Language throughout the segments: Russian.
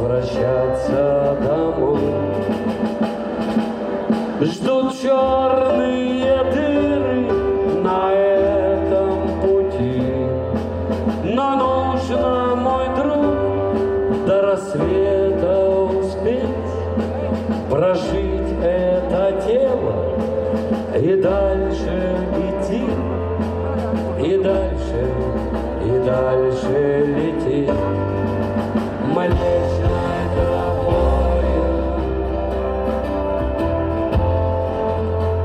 возвращаться домой. Ждут черные дыры на этом пути, но нужно, мой друг, до рассвета успеть прожить это тело и дальше идти, и дальше лететь. Млечной тропою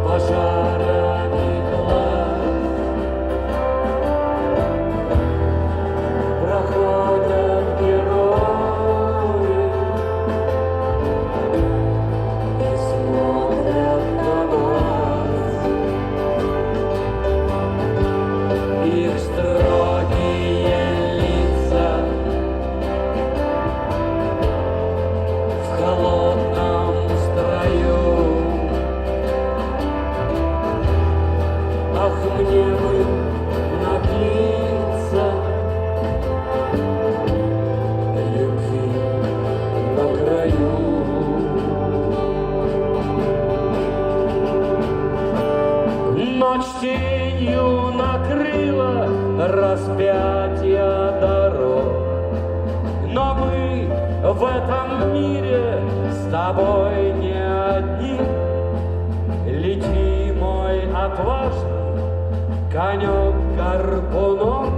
пожарами глаз проходят герои и смотрят на нас. Их строгие лица в холодном строю. Ах, мне бы напиться любви на краю. Ночь тенью накрыла распятия дорог, но мы в этом мире с тобой не одни. Лети, мой отважный конек-гарпунок,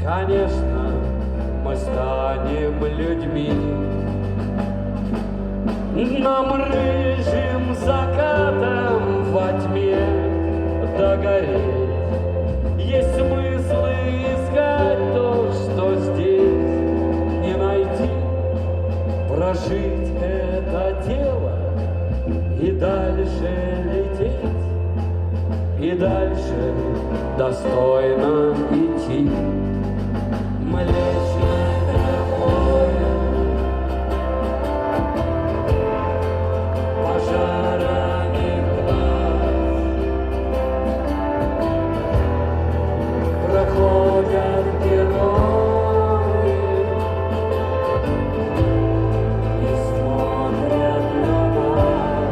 конечно, мы станем людьми. Нам рыжим закатом во тьме догореть. Есть смыслы искать то, что здесь не найти. Прожить это тело и дальше лететь, и дальше достойно идти. Млечной тропою пожарами глаз проходят герои и смотрят на нас.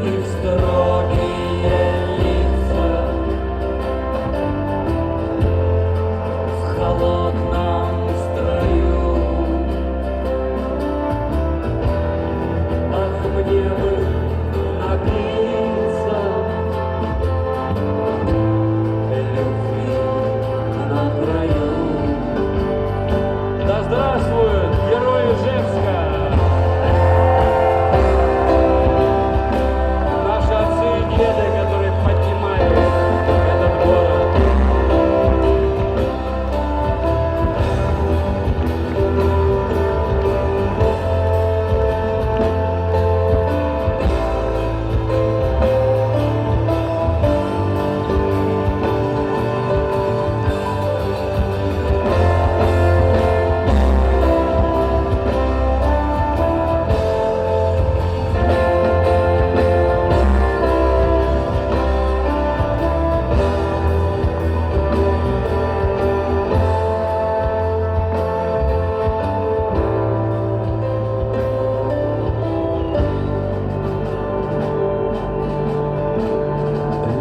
Их строгие лица в холодном строю. Ах, мне бы напиться любви на краю. Да здравствуют герои Ижевска! Наши отцы и деды, которые поднимали этот город.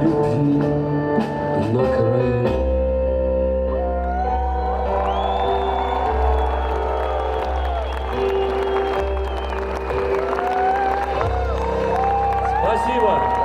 Любви на краю. Спасибо.